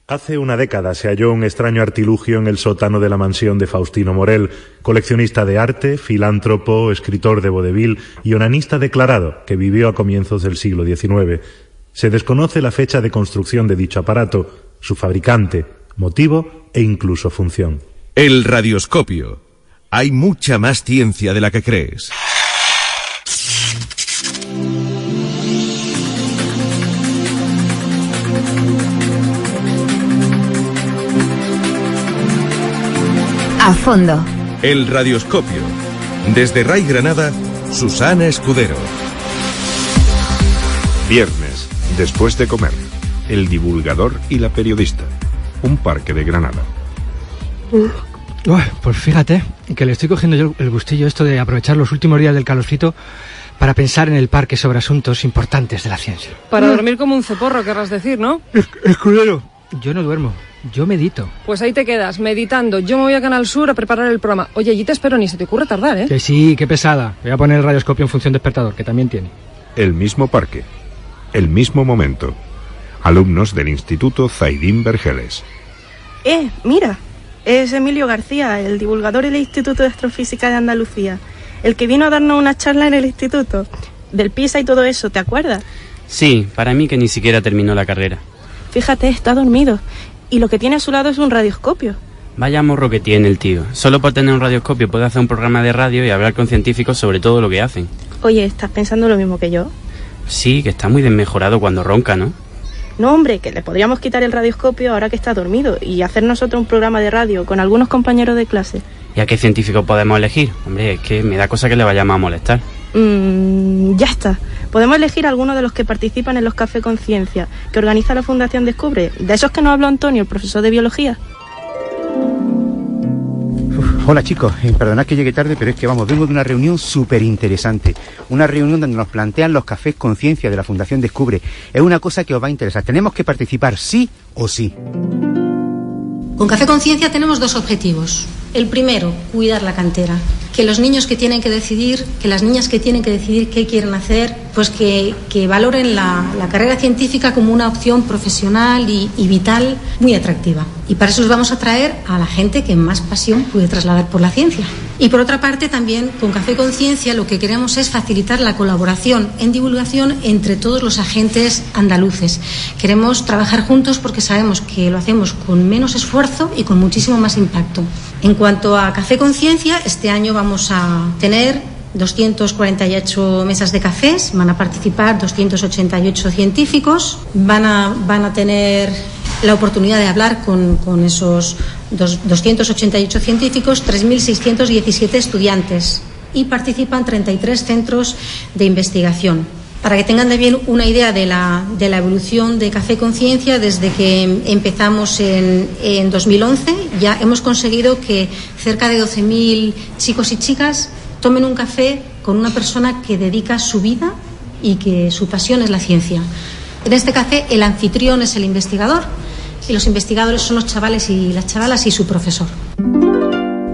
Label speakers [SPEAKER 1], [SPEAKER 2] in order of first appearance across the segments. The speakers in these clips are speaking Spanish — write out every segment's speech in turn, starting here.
[SPEAKER 1] Hace una década se halló un extraño artilugio en el sótano de la mansión de Faustino Morel, coleccionista de arte, filántropo, escritor de vodevil y onanista declarado, que vivió a comienzos del siglo XIX. Se desconoce la fecha de construcción de dicho aparato, su fabricante, motivo e incluso función.
[SPEAKER 2] El radioscopio. Hay mucha más ciencia de la que crees.
[SPEAKER 3] A fondo.
[SPEAKER 2] El radioscopio. Desde RAI Granada, Susana Escudero.
[SPEAKER 4] Viernes, después de comer. El divulgador y la periodista. Un parque de Granada.
[SPEAKER 5] Pues fíjate que le estoy cogiendo yo el gustillo esto de aprovechar los últimos días del calorcito para pensar en el parque sobre asuntos importantes de la ciencia.
[SPEAKER 6] Para dormir como un ceporro, querrás decir, ¿no?
[SPEAKER 5] Escudero, yo no duermo, yo medito.
[SPEAKER 6] Pues ahí te quedas, meditando. Yo me voy a Canal Sur a preparar el programa. Oye, allí te espero, ni se te ocurre tardar, ¿eh?
[SPEAKER 5] Que sí, qué pesada. Voy a poner el radioscopio en función despertador, que también tiene.
[SPEAKER 4] El mismo parque. El mismo momento. Alumnos del Instituto Zaidín Vergeles.
[SPEAKER 7] Mira, es Emilio García, el divulgador del Instituto de Astrofísica de Andalucía, el que vino a darnos una charla en el instituto, del PISA y todo eso, ¿te acuerdas?
[SPEAKER 8] Sí, para mí que ni siquiera terminó la carrera.
[SPEAKER 7] Fíjate, está dormido, y lo que tiene a su lado es un radioscopio.
[SPEAKER 8] Vaya morro que tiene el tío. Solo por tener un radioscopio puede hacer un programa de radio y hablar con científicos sobre todo lo que hacen.
[SPEAKER 7] Oye, ¿estás pensando lo mismo que yo?
[SPEAKER 8] Sí, que está muy desmejorado cuando ronca, ¿no?
[SPEAKER 7] No, hombre, que le podríamos quitar el radioscopio ahora que está dormido y hacer nosotros un programa de radio con algunos compañeros de clase.
[SPEAKER 8] ¿Y a qué científico podemos elegir? Hombre, es que me da cosa que le vayamos a molestar.
[SPEAKER 7] Ya está. Podemos elegir algunos de los que participan en los Café Conciencia, que organiza la Fundación Descubre, de esos que nos habló Antonio, el profesor de biología.
[SPEAKER 9] Hola chicos, perdonad que llegue tarde, pero es que vengo de una reunión súper interesante. Una reunión donde nos plantean los Cafés Conciencia de la Fundación Descubre. Es una cosa que os va a interesar. Tenemos que participar sí o sí.
[SPEAKER 10] Con Café Conciencia tenemos dos objetivos. El primero, cuidar la cantera. Que los niños que tienen que decidir, que las niñas que tienen que decidir qué quieren hacer, pues que valoren la carrera científica como una opción profesional y vital muy atractiva. Y para eso os vamos a traer a la gente que más pasión puede trasladar por la ciencia. Y por otra parte también con Café Conciencia lo que queremos es facilitar la colaboración en divulgación entre todos los agentes andaluces. Queremos trabajar juntos porque sabemos que lo hacemos con menos esfuerzo y con muchísimo más impacto. En cuanto a Café Conciencia, este año vamos a tener 248 mesas de cafés, van a participar 288 científicos, van a tener la oportunidad de hablar con esos 288 científicos, 3.617 estudiantes y participan 33 centros de investigación. Para que tengan también una idea de la evolución de Café Conciencia, desde que empezamos en 2011, ya hemos conseguido que cerca de 12.000 chicos y chicas tomen un café con una persona que dedica su vida y que su pasión es la ciencia. En este café el anfitrión es el investigador y los investigadores son los chavales y las chavalas y su profesor.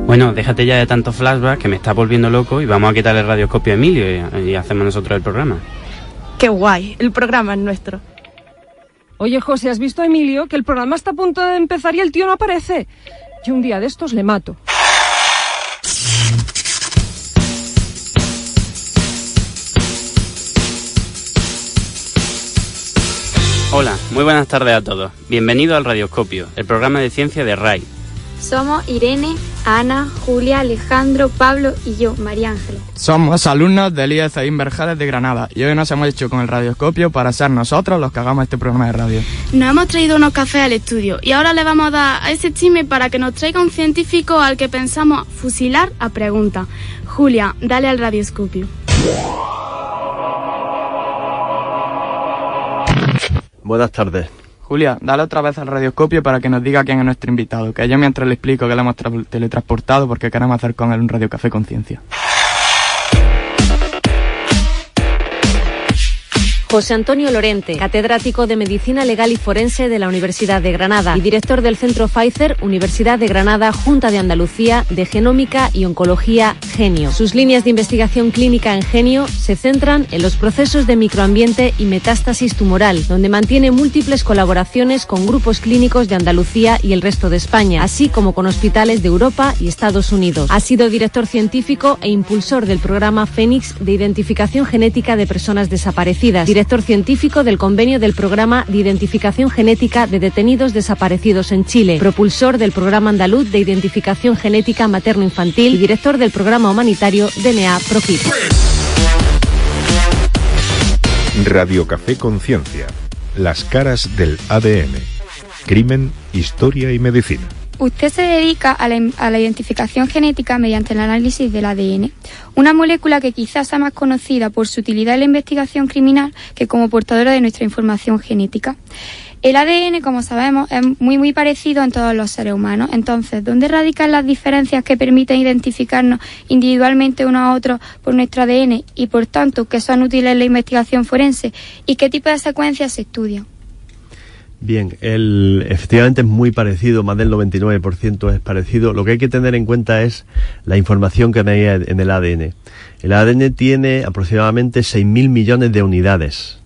[SPEAKER 8] Bueno, déjate ya de tanto flashback que me está volviendo loco y vamos a quitar el radioscopio a Emilio y hacemos nosotros el programa.
[SPEAKER 7] ¡Qué guay! El programa es nuestro.
[SPEAKER 6] Oye, José, ¿has visto a Emilio? Que el programa está a punto de empezar y el tío no aparece. Yo un día de estos le mato.
[SPEAKER 8] Hola, muy buenas tardes a todos. Bienvenido al Radioscopio, el programa de ciencia de RAI.
[SPEAKER 11] Somos Irene, Ana, Julia, Alejandro, Pablo y yo, María Ángeles.
[SPEAKER 12] Somos alumnos del IE Zaidín Vergeles de Granada y hoy nos hemos hecho con el radioscopio para ser nosotros los que hagamos este programa de radio.
[SPEAKER 13] Nos hemos traído unos cafés al estudio y ahora le vamos a dar a ese chisme para que nos traiga un científico al que pensamos fusilar a preguntas. Julia, dale al radioscopio.
[SPEAKER 14] Buenas tardes.
[SPEAKER 12] Julia, dale otra vez al radioscopio para que nos diga quién es nuestro invitado, que yo mientras le explico que le hemos teletransportado porque queremos hacer con él un Radio Café Conciencia.
[SPEAKER 15] José Antonio Lorente, catedrático de Medicina Legal y Forense de la Universidad de Granada y director del Centro Pfizer, Universidad de Granada, Junta de Andalucía, de Genómica y Oncología, Genio. Sus líneas de investigación clínica en Genio se centran en los procesos de microambiente y metástasis tumoral, donde mantiene múltiples colaboraciones con grupos clínicos de Andalucía y el resto de España, así como con hospitales de Europa y Estados Unidos. Ha sido director científico e impulsor del programa Fénix de identificación genética de personas desaparecidas, director científico del convenio del programa de identificación genética de detenidos desaparecidos en Chile, propulsor del programa andaluz de identificación genética materno-infantil y director del programa humanitario DNA ProKit.
[SPEAKER 4] Radio Café Conciencia. Las caras del ADN. Crimen, historia y medicina.
[SPEAKER 11] Usted se dedica a la identificación genética mediante el análisis del ADN, una molécula que quizás sea más conocida por su utilidad en la investigación criminal que como portadora de nuestra información genética. El ADN, como sabemos, es muy parecido en todos los seres humanos. Entonces, ¿dónde radican las diferencias que permiten identificarnos individualmente unos a otros por nuestro ADN y, por tanto, qué son útiles en la investigación forense y qué tipo de secuencias se estudian?
[SPEAKER 14] Bien, efectivamente es muy parecido, más del 99% es parecido. Lo que hay que tener en cuenta es la información que hay en el ADN. El ADN tiene aproximadamente 6.000 millones de unidades.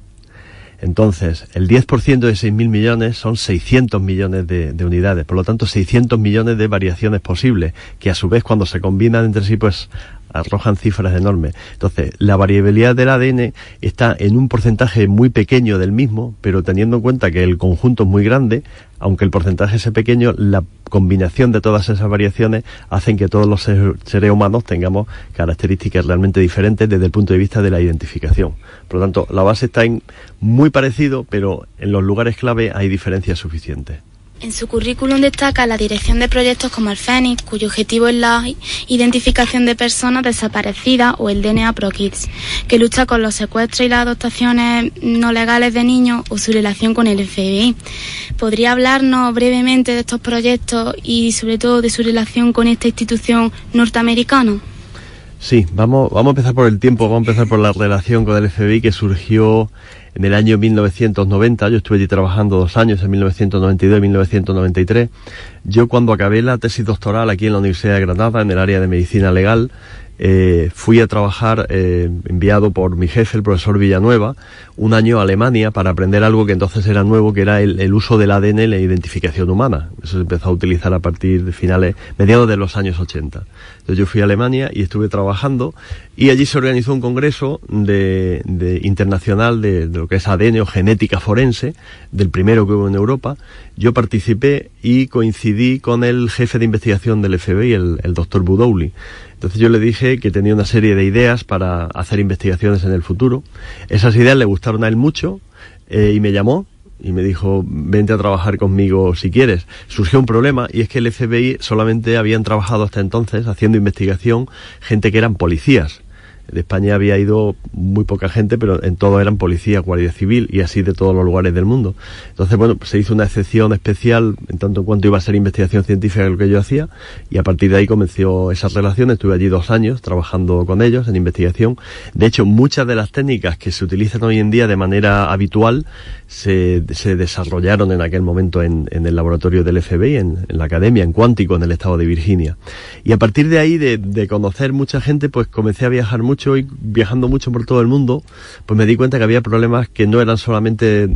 [SPEAKER 14] Entonces, el 10% de 6.000 millones son 600 millones de unidades. Por lo tanto, 600 millones de variaciones posibles, que a su vez cuando se combinan entre sí, pues arrojan cifras enormes. Entonces, la variabilidad del ADN está en un porcentaje muy pequeño del mismo, pero teniendo en cuenta que el conjunto es muy grande, aunque el porcentaje sea pequeño, la combinación de todas esas variaciones hacen que todos los seres humanos tengamos características realmente diferentes desde el punto de vista de la identificación. Por lo tanto, la base está muy parecido, pero en los lugares clave hay diferencias suficientes.
[SPEAKER 13] En su currículum destaca la dirección de proyectos como el Fénix, cuyo objetivo es la identificación de personas desaparecidas, o el DNA ProKit, que lucha con los secuestros y las adoptaciones no legales de niños, o su relación con el FBI. ¿Podría hablarnos brevemente de estos proyectos y sobre todo de su relación con esta institución norteamericana?
[SPEAKER 14] Sí, vamos a empezar por el tiempo, vamos a empezar por la relación con el FBI, que surgió en el año 1990. Yo estuve allí trabajando 2 años, en 1992 y 1993. Yo, cuando acabé la tesis doctoral aquí en la Universidad de Granada, en el área de medicina legal, fui a trabajar, enviado por mi jefe, el profesor Villanueva, 1 año a Alemania para aprender algo que entonces era nuevo, que era el uso del ADN en la identificación humana. Eso se empezó a utilizar a partir de mediados de los años 80. Entonces yo fui a Alemania y estuve trabajando, y allí se organizó un congreso internacional de lo que es ADN o genética forense, del primero que hubo en Europa. Yo participé y coincidí con el jefe de investigación del FBI, el doctor Budowli. Entonces yo le dije que tenía una serie de ideas para hacer investigaciones en el futuro. Esas ideas le gustaron a él mucho, y me llamó y me dijo: vente a trabajar conmigo si quieres. Surgió un problema, y es que el FBI solamente habían trabajado hasta entonces haciendo investigación gente que eran policías. De España había ido muy poca gente, pero en todo eran policía, guardia civil, y así de todos los lugares del mundo. Entonces, bueno, pues se hizo una excepción especial en tanto en cuanto iba a ser investigación científica, lo que yo hacía, y a partir de ahí comenzó esa relación. Estuve allí 2 años trabajando con ellos en investigación. De hecho, muchas de las técnicas que se utilizan hoy en día de manera habitual se desarrollaron en aquel momento en el laboratorio del FBI, en la academia, en Cuántico, en el estado de Virginia. Y a partir de ahí, de conocer mucha gente, pues comencé a viajar mucho, y viajando mucho por todo el mundo, pues me di cuenta que había problemas que no eran solamente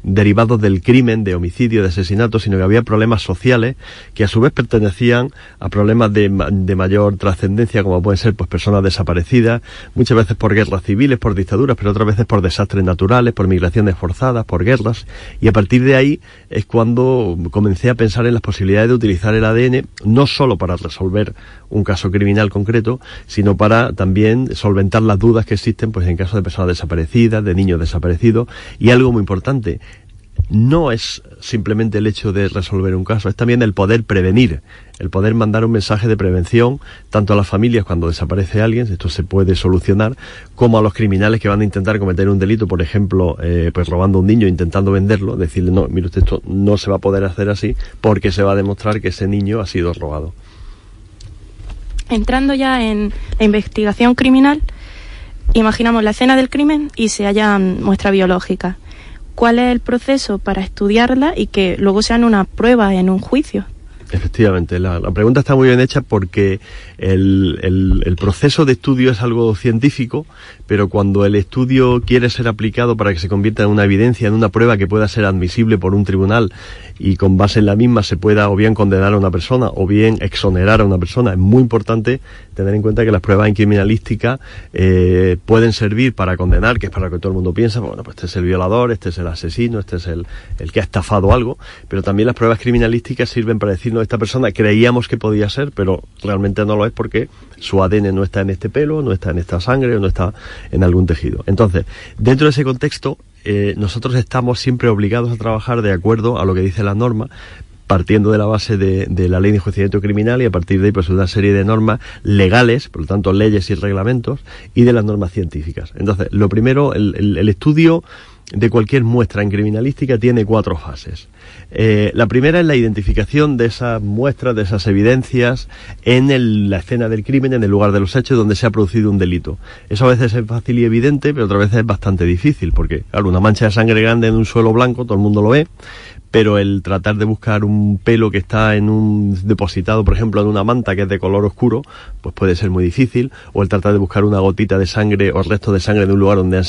[SPEAKER 14] derivados del crimen, de homicidio, de asesinato, sino que había problemas sociales que a su vez pertenecían a problemas de mayor trascendencia, como pueden ser pues personas desaparecidas, muchas veces por guerras civiles, por dictaduras, pero otras veces por desastres naturales, por migraciones forzadas, por guerras. Y a partir de ahí es cuando comencé a pensar en las posibilidades de utilizar el ADN, no solo para resolver un caso criminal concreto, sino para también solventar las dudas que existen pues en caso de personas desaparecidas, de niños desaparecidos. Y algo muy importante, no es simplemente el hecho de resolver un caso, es también el poder prevenir, el poder mandar un mensaje de prevención tanto a las familias cuando desaparece alguien, esto se puede solucionar, como a los criminales que van a intentar cometer un delito, por ejemplo, pues robando a un niño, intentando venderlo, decirle: no, mire usted, esto no se va a poder hacer así porque se va a demostrar que ese niño ha sido robado.
[SPEAKER 7] Entrando ya en la investigación criminal, Imaginamos la escena del crimen y se hallan muestras biológicas. ¿Cuál es el proceso para estudiarla y que luego sean una prueba en un juicio?
[SPEAKER 14] Efectivamente, la pregunta está muy bien hecha porque el proceso de estudio es algo científico, pero cuando el estudio quiere ser aplicado para que se convierta en una evidencia, en una prueba que pueda ser admisible por un tribunal y con base en la misma se pueda o bien condenar a una persona o bien exonerar a una persona, es muy importante tener en cuenta que las pruebas en criminalística pueden servir para condenar, que es para lo que todo el mundo piensa, bueno, pues este es el violador, este es el asesino, este es el que ha estafado algo, pero también las pruebas criminalísticas sirven para decirnos esta persona creíamos que podía ser, pero realmente no lo es porque su ADN no está en este pelo, no está en esta sangre o no está en algún tejido. Entonces, dentro de ese contexto, nosotros estamos siempre obligados a trabajar de acuerdo a lo que dice la norma, partiendo de la base de la ley de enjuiciamiento criminal y a partir de ahí pues una serie de normas legales, por lo tanto leyes y reglamentos, y de las normas científicas. Entonces, lo primero, el estudio de cualquier muestra en criminalística tiene 4 fases. La primera es la identificación de esas muestras, de esas evidencias en la escena del crimen, en el lugar de los hechos donde se ha producido un delito. Eso a veces es fácil y evidente, pero otras veces es bastante difícil, porque claro, una mancha de sangre grande en un suelo blanco, todo el mundo lo ve, pero el tratar de buscar un pelo que está en un depositado, por ejemplo, en una manta que es de color oscuro, pues puede ser muy difícil, o el tratar de buscar una gotita de sangre o restos de sangre de un lugar donde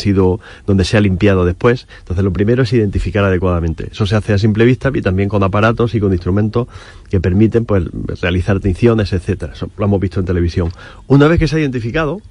[SPEAKER 14] se ha limpiado después. Entonces, lo primero es identificar adecuadamente. Eso se hace a simple vista y también con aparatos y con instrumentos que permiten pues realizar tinciones, etcétera. Eso lo hemos visto en televisión. Una vez que se ha identificado,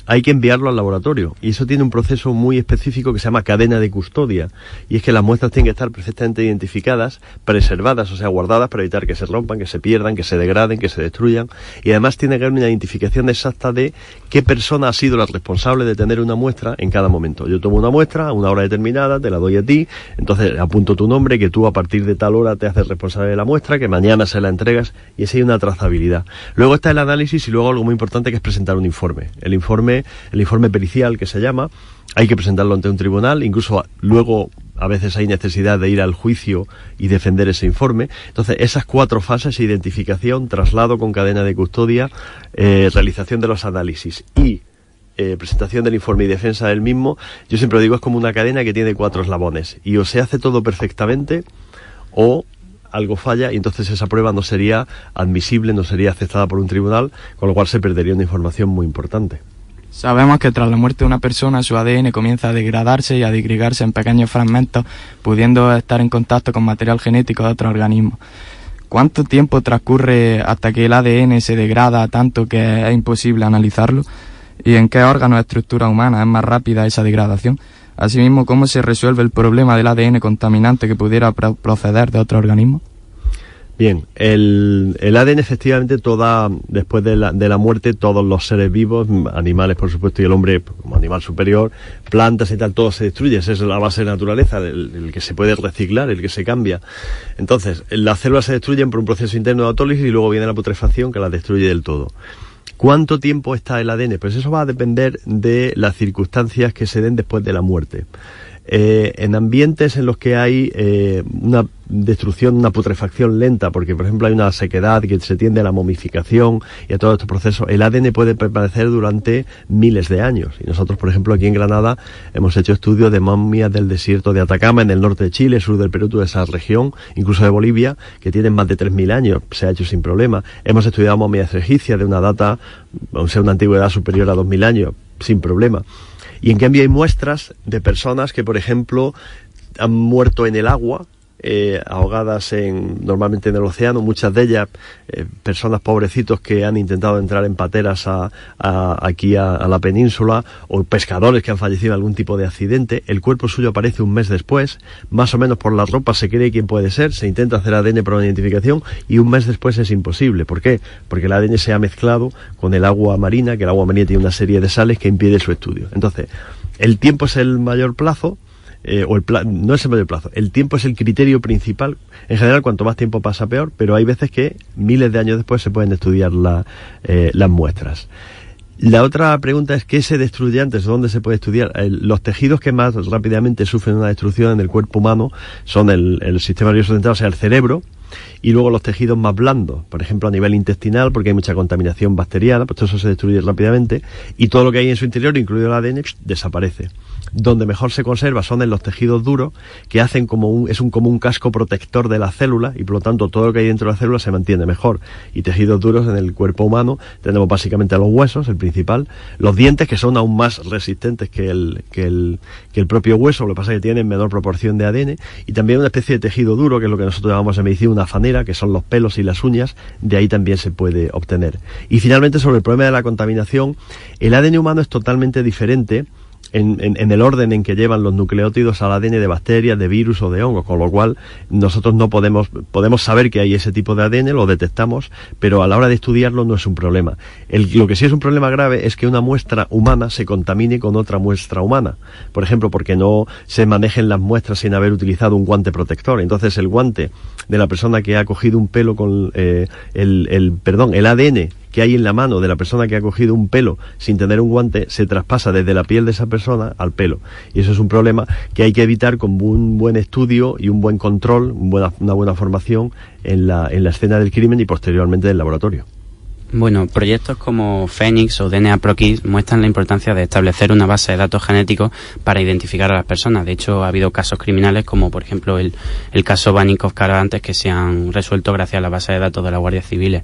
[SPEAKER 14] hay que enviarlo al laboratorio y eso tiene un proceso muy específico que se llama cadena de custodia, y es que las muestras tienen que estar perfectamente identificadas, preservadas, o sea, guardadas para evitar que se rompan, que se pierdan, que se degraden, que se destruyan, y además tiene que haber una identificación exacta de qué persona ha sido la responsable de tener una muestra en cada momento. Yo tomo una muestra a una hora determinada, te la doy a ti, entonces apunto tu nombre, que tú a partir de tal hora te haces responsable de la muestra, que mañana se la entregas, y así hay una trazabilidad. Luego está el análisis y luego algo muy importante que es presentar un informe. El informe pericial, que se llama, hay que presentarlo ante un tribunal, incluso luego a veces hay necesidad de ir al juicio y defender ese informe. Entonces, esas 4 fases: identificación, traslado con cadena de custodia, realización de los análisis y presentación del informe y defensa del mismo, yo siempre digo, es como una cadena que tiene 4 eslabones, y o se hace todo perfectamente o algo falla y entonces esa prueba no sería admisible, no sería aceptada por un tribunal, con lo cual se perdería una información muy importante.
[SPEAKER 12] Sabemos que tras la muerte de una persona su ADN comienza a degradarse y a disgregarse en pequeños fragmentos, pudiendo estar en contacto con material genético de otros organismos. ¿Cuánto tiempo transcurre hasta que el ADN se degrada tanto que es imposible analizarlo? ¿Y en qué órganos o estructuras humanas es más rápida esa degradación? Asimismo, ¿cómo se resuelve el problema del ADN contaminante que pudiera proceder de otros organismos?
[SPEAKER 14] Bien, el ADN efectivamente después de la muerte, todos los seres vivos, animales por supuesto y el hombre como animal superior, plantas y tal, todo se destruye. Esa es la base de la naturaleza, el que se puede reciclar, el que se cambia. Entonces, las células se destruyen por un proceso interno de autólisis y luego viene la putrefacción que las destruye del todo. ¿Cuánto tiempo está el ADN? Pues eso va a depender de las circunstancias que se den después de la muerte. En ambientes en los que hay una destrucción, una putrefacción lenta, porque por ejemplo hay una sequedad que se tiende a la momificación y a todos estos procesos, el ADN puede permanecer durante miles de años. Y nosotros, por ejemplo, aquí en Granada hemos hecho estudios de momias del desierto de Atacama, en el norte de Chile, sur del Perú, toda esa región, incluso de Bolivia, que tienen más de 3.000 años, se ha hecho sin problema. Hemos estudiado momias egipcias de una data, o sea, una antigüedad superior a 2.000 años, sin problema. Y en cambio hay muestras de personas que, por ejemplo, han muerto en el agua, ahogadas normalmente en el océano, muchas de ellas personas pobrecitos que han intentado entrar en pateras aquí a la península, o pescadores que han fallecido en algún tipo de accidente. El cuerpo suyo aparece un mes después, más o menos por la ropa se cree quién puede ser, se intenta hacer ADN para una identificación y un mes después es imposible. ¿Por qué? Porque el ADN se ha mezclado con el agua marina, que el agua marina tiene una serie de sales que impide su estudio. Entonces, el tiempo es el mayor plazo, no es el mayor plazo, el tiempo es el criterio principal. En general, cuanto más tiempo pasa, peor, pero hay veces que miles de años después se pueden estudiar las muestras. La otra pregunta es, ¿qué se destruye antes? ¿Dónde se puede estudiar? Los tejidos que más rápidamente sufren una destrucción en el cuerpo humano son el sistema nervioso central, o sea, el cerebro, y luego los tejidos más blandos, por ejemplo a nivel intestinal, porque hay mucha contaminación bacteriana, pues todo eso se destruye rápidamente, y todo lo que hay en su interior, incluido el ADN, desaparece. Donde mejor se conserva son en los tejidos duros, que hacen como un casco protector de las células, y por lo tanto todo lo que hay dentro de las células se mantiene mejor. Y tejidos duros en el cuerpo humano tenemos básicamente los huesos, el principal, los dientes, que son aún más resistentes que el propio hueso, lo que pasa es que tienen menor proporción de ADN, y también una especie de tejido duro, que es lo que nosotros llamamos en medicina una fanera, que son los pelos y las uñas, de ahí también se puede obtener. Y finalmente, sobre el problema de la contaminación, el ADN humano es totalmente diferente en el orden en que llevan los nucleótidos al ADN de bacterias, de virus o de hongos, con lo cual nosotros no podemos saber que hay ese tipo de ADN, lo detectamos, pero a la hora de estudiarlo no es un problema. Lo que sí es un problema grave es que una muestra humana se contamine con otra muestra humana, por ejemplo, porque no se manejen las muestras sin haber utilizado un guante protector. Entonces el guante de la persona que ha cogido un pelo con el ADN que hay en la mano de la persona que ha cogido un pelo sin tener un guante, se traspasa desde la piel de esa persona al pelo. Y eso es un problema que hay que evitar con un buen estudio y un buen control, una buena formación en la escena del crimen y posteriormente del laboratorio.
[SPEAKER 8] Bueno, proyectos como Phoenix o DNA ProKids muestran la importancia de establecer una base de datos genéticos para identificar a las personas. De hecho, ha habido casos criminales como, por ejemplo, el caso Banikov-Karavantes, que se han resuelto gracias a la base de datos de la Guardia Civil.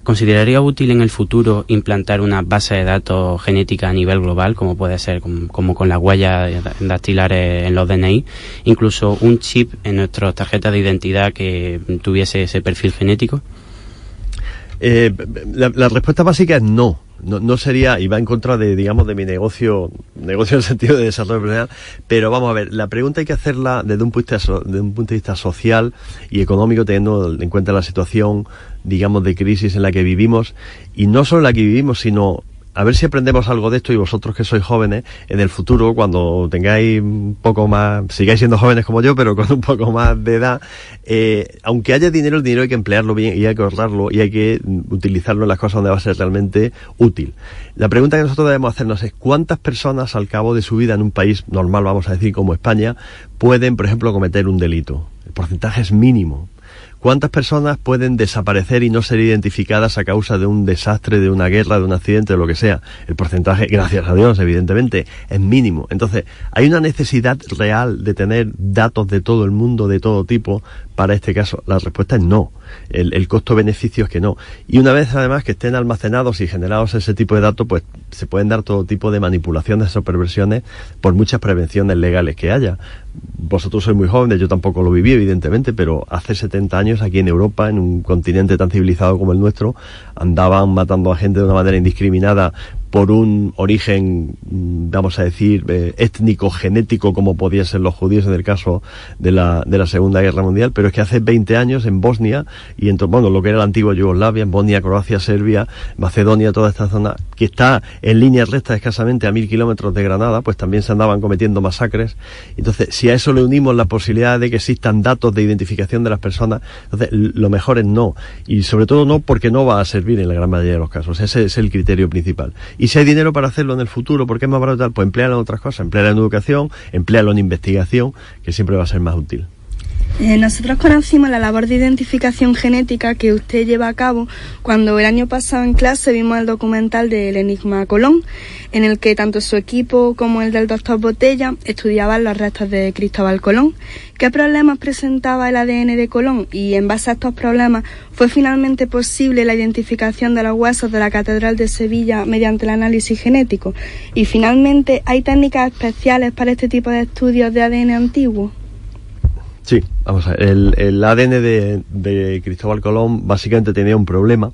[SPEAKER 8] ¿Consideraría útil en el futuro implantar una base de datos genética a nivel global, como puede ser como con las huellas dactilares en los DNI, incluso un chip en nuestras tarjetas de identidad que tuviese ese perfil genético?
[SPEAKER 14] La respuesta básica es no. No sería, y va en contra de mi negocio en el sentido de desarrollo personal, pero vamos a ver, la pregunta hay que hacerla desde un punto de vista social y económico, teniendo en cuenta la situación, digamos, de crisis en la que vivimos, y no solo en la que vivimos, sino a ver si aprendemos algo de esto, y vosotros que sois jóvenes, en el futuro, cuando tengáis un poco más, sigáis siendo jóvenes como yo, pero con un poco más de edad, aunque haya dinero, el dinero hay que emplearlo bien y hay que ahorrarlo y hay que utilizarlo en las cosas donde va a ser realmente útil. La pregunta que nosotros debemos hacernos es ¿cuántas personas al cabo de su vida en un país normal, vamos a decir, como España, pueden, por ejemplo, cometer un delito? El porcentaje es mínimo. ¿Cuántas personas pueden desaparecer y no ser identificadas a causa de un desastre, de una guerra, de un accidente, de lo que sea? El porcentaje, gracias a Dios, evidentemente, es mínimo. Entonces, ¿hay una necesidad real de tener datos de todo el mundo, de todo tipo, para este caso? La respuesta es no. El costo-beneficio es que no. Y una vez, además, que estén almacenados y generados ese tipo de datos, pues se pueden dar todo tipo de manipulaciones o perversiones por muchas prevenciones legales que haya. Vosotros sois muy jóvenes, yo tampoco lo viví, evidentemente, pero hace 70 años aquí en Europa, en un continente tan civilizado como el nuestro, andaban matando a gente de una manera indiscriminada por un origen, vamos a decir, étnico, genético, como podían ser los judíos en el caso de la Segunda Guerra Mundial, pero es que hace 20 años en Bosnia, y lo que era la antigua Yugoslavia, en Bosnia, Croacia, Serbia, Macedonia, toda esta zona, que está en línea recta escasamente a 1000 kilómetros de Granada, pues también se andaban cometiendo masacres. Entonces, si a eso le unimos la posibilidad de que existan datos de identificación de las personas, entonces lo mejor es no, y sobre todo no porque no va a servir en la gran mayoría de los casos. Ese es el criterio principal. Y si hay dinero para hacerlo en el futuro, porque es más barato tal, pues empléalo en otras cosas, empléalo en educación, empléalo en investigación, que siempre va a ser más útil.
[SPEAKER 7] Nosotros conocimos la labor de identificación genética que usted lleva a cabo cuando el año pasado en clase vimos el documental del Enigma Colón, en el que tanto su equipo como el del doctor Botella estudiaban los restos de Cristóbal Colón. ¿Qué problemas presentaba el ADN de Colón? Y en base a estos problemas, ¿fue finalmente posible la identificación de los huesos de la Catedral de Sevilla mediante el análisis genético? Y finalmente, ¿hay técnicas especiales para este tipo de estudios de ADN antiguo?
[SPEAKER 14] Sí, vamos a ver, el ADN de Cristóbal Colón básicamente tenía un problema,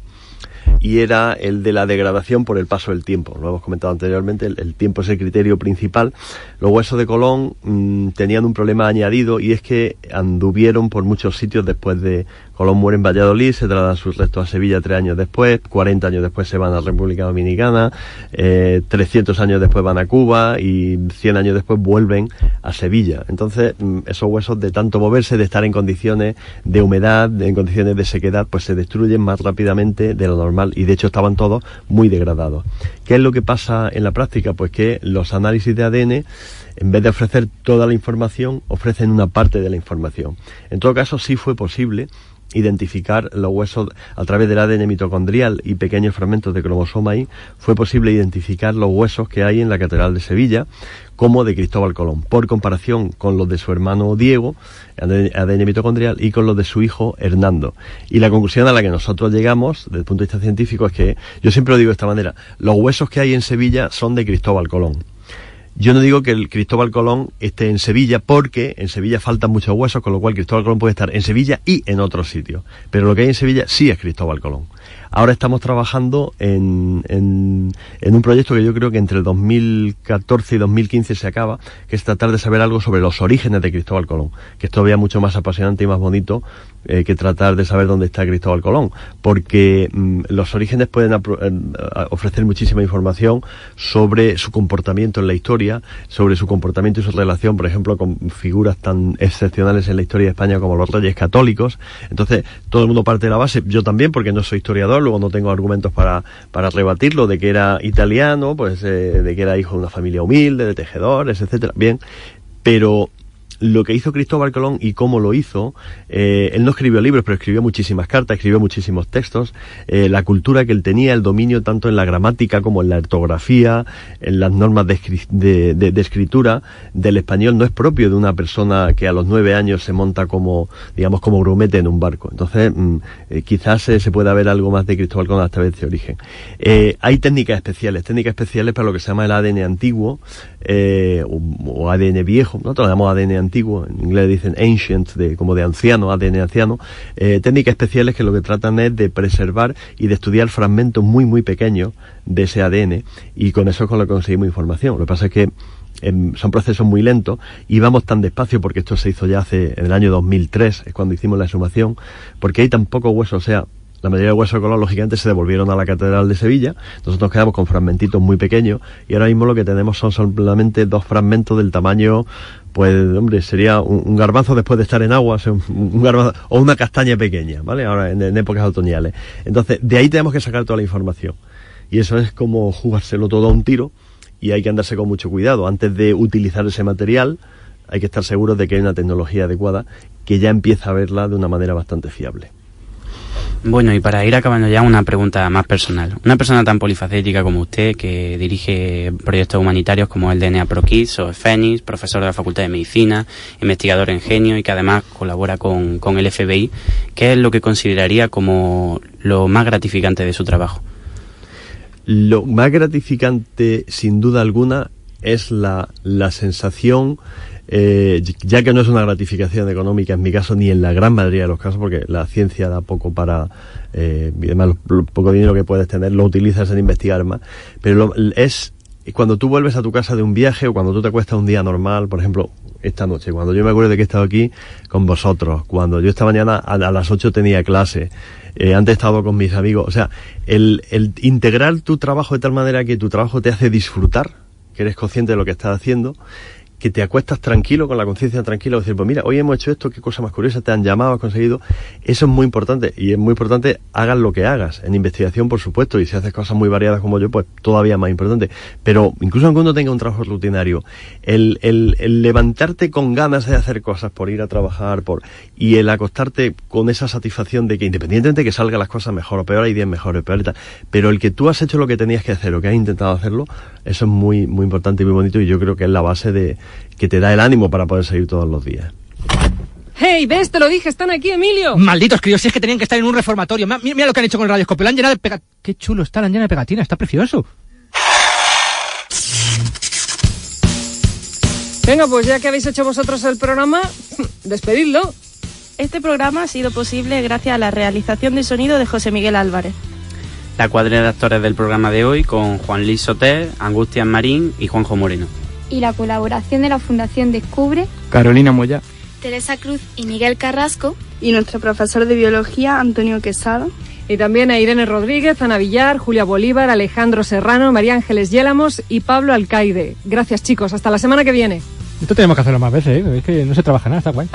[SPEAKER 14] y era el de la degradación por el paso del tiempo. Lo hemos comentado anteriormente, el tiempo es el criterio principal. Los huesos de Colón tenían un problema añadido, y es que anduvieron por muchos sitios después de Colón muere en Valladolid, se trasladan sus restos a Sevilla 3 años después, 40 años después se van a República Dominicana, 300 años después van a Cuba y 100 años después vuelven a Sevilla. Entonces, esos huesos, de tanto moverse, de estar en condiciones de humedad, en condiciones de sequedad, pues se destruyen más rápidamente de lo normal, y de hecho estaban todos muy degradados. ¿Qué es lo que pasa en la práctica? Pues que los análisis de ADN, en vez de ofrecer toda la información, ofrecen una parte de la información. En todo caso, sí fue posible identificar los huesos a través del ADN mitocondrial y pequeños fragmentos de cromosoma Y. Fue posible identificar los huesos que hay en la Catedral de Sevilla como de Cristóbal Colón, por comparación con los de su hermano Diego, ADN mitocondrial, y con los de su hijo Hernando. Y la conclusión a la que nosotros llegamos desde el punto de vista científico es que, yo siempre lo digo de esta manera, los huesos que hay en Sevilla son de Cristóbal Colón. Yo no digo que el Cristóbal Colón esté en Sevilla, porque en Sevilla faltan muchos huesos, con lo cual Cristóbal Colón puede estar en Sevilla y en otros sitios. Pero lo que hay en Sevilla sí es Cristóbal Colón. Ahora estamos trabajando en un proyecto que yo creo que entre el 2014 y 2015 se acaba, que es tratar de saber algo sobre los orígenes de Cristóbal Colón, que es todavía mucho más apasionante y más bonito que tratar de saber dónde está Cristóbal Colón, porque los orígenes pueden ofrecer muchísima información sobre su comportamiento en la historia, sobre su comportamiento y su relación, por ejemplo, con figuras tan excepcionales en la historia de España como los Reyes Católicos. Entonces, todo el mundo parte de la base, yo también, porque no soy historiador, luego no tengo argumentos para rebatirlo, de que era italiano, pues de que era hijo de una familia humilde, de tejedores, etcétera. Bien, pero lo que hizo Cristóbal Colón y cómo lo hizo, él no escribió libros, pero escribió muchísimas cartas, escribió muchísimos textos. La cultura que él tenía, el dominio tanto en la gramática como en la ortografía, en las normas de escritura del español, no es propio de una persona que a los 9 años se monta como, digamos, como grumete en un barco. Entonces, quizás se pueda ver algo más de Cristóbal Colón a través de origen. Hay técnicas especiales para lo que se llama el ADN antiguo, o ADN viejo. Nosotros lo llamamos ADN antiguo, en inglés dicen ancient, como de anciano, ADN anciano. Técnicas especiales que lo que tratan es de preservar y de estudiar fragmentos muy muy pequeños de ese ADN, y con eso es con lo que conseguimos información. Lo que pasa es que son procesos muy lentos y vamos tan despacio, porque esto se hizo ya en el año 2003, es cuando hicimos la exhumación, porque hay tan pocos huesos. O sea, la mayoría de huesos de Colón, lógicamente, se devolvieron a la Catedral de Sevilla. Nosotros nos quedamos con fragmentitos muy pequeños, y ahora mismo lo que tenemos son solamente 2 fragmentos del tamaño, pues, hombre, sería un garbanzo después de estar en agua, o sea, un garbanzo, o una castaña pequeña, ¿vale? Ahora en épocas otoñales. Entonces, de ahí tenemos que sacar toda la información. Y eso es como jugárselo todo a un tiro, y hay que andarse con mucho cuidado. Antes de utilizar ese material, hay que estar seguros de que hay una tecnología adecuada que ya empieza a verla de una manera bastante fiable.
[SPEAKER 8] Bueno, y para ir acabando ya, una pregunta más personal. Una persona tan polifacética como usted, que dirige proyectos humanitarios como el DNA Pro Kids o Fénix, profesor de la Facultad de Medicina, investigador en Genio, y que además colabora con el FBI, ¿qué es lo que consideraría como lo más gratificante de su trabajo?
[SPEAKER 14] Lo más gratificante, sin duda alguna, es la sensación, ya que no es una gratificación económica en mi caso, ni en la gran mayoría de los casos, porque la ciencia da poco para, y además lo poco dinero que puedes tener lo utilizas en investigar más, pero es cuando tú vuelves a tu casa de un viaje, o cuando tú te acuestas un día normal, por ejemplo, esta noche, cuando yo me acuerdo de que he estado aquí con vosotros, cuando yo esta mañana a las 8 tenía clase, antes he estado con mis amigos. O sea, el integrar tu trabajo de tal manera que tu trabajo te hace disfrutar, que eres consciente de lo que estás haciendo, que te acuestas tranquilo, con la conciencia tranquila, decir, pues mira, hoy hemos hecho esto, qué cosa más curiosa, te han llamado, has conseguido. Eso es muy importante, y es muy importante, hagas lo que hagas, en investigación por supuesto, y si haces cosas muy variadas como yo, pues todavía más importante. Pero incluso aunque uno tenga un trabajo rutinario, el levantarte con ganas de hacer cosas, por ir a trabajar, y el acostarte con esa satisfacción de que, independientemente de que salgan las cosas mejor o peor, hay días mejores o peores, pero el que tú has hecho lo que tenías que hacer, o que has intentado hacerlo, eso es muy muy importante y muy bonito, y yo creo que es la base que te da el ánimo para poder seguir todos los días.
[SPEAKER 6] ¡Hey! ¿Ves? Te lo dije, están aquí, Emilio.
[SPEAKER 5] Malditos críos, si es que tenían que estar en un reformatorio. Mira lo que han hecho con el radioscopio. La han llenado de pegatina. Qué chulo está, la han llenado de pegatina, está precioso.
[SPEAKER 6] Venga, pues ya que habéis hecho vosotros el programa, despedidlo.
[SPEAKER 16] Este programa ha sido posible gracias a la realización de sonido de José Miguel Álvarez.
[SPEAKER 8] La cuadrilla de actores del programa de hoy, con Juan Luis Soter, Angustias Marín y Juanjo Moreno.
[SPEAKER 11] Y la colaboración de la Fundación Descubre,
[SPEAKER 12] Carolina Moya,
[SPEAKER 13] Teresa Cruz y Miguel Carrasco.
[SPEAKER 7] Y nuestro profesor de biología, Antonio Quesada.
[SPEAKER 6] Y también a Irene Rodríguez, Ana Villar, Julia Bolívar, Alejandro Serrano, María Ángeles Yélamos y Pablo Alcaide. Gracias, chicos. Hasta la semana que viene.
[SPEAKER 5] Esto tenemos que hacerlo más veces, ¿eh? Es que no se trabaja nada, está guay.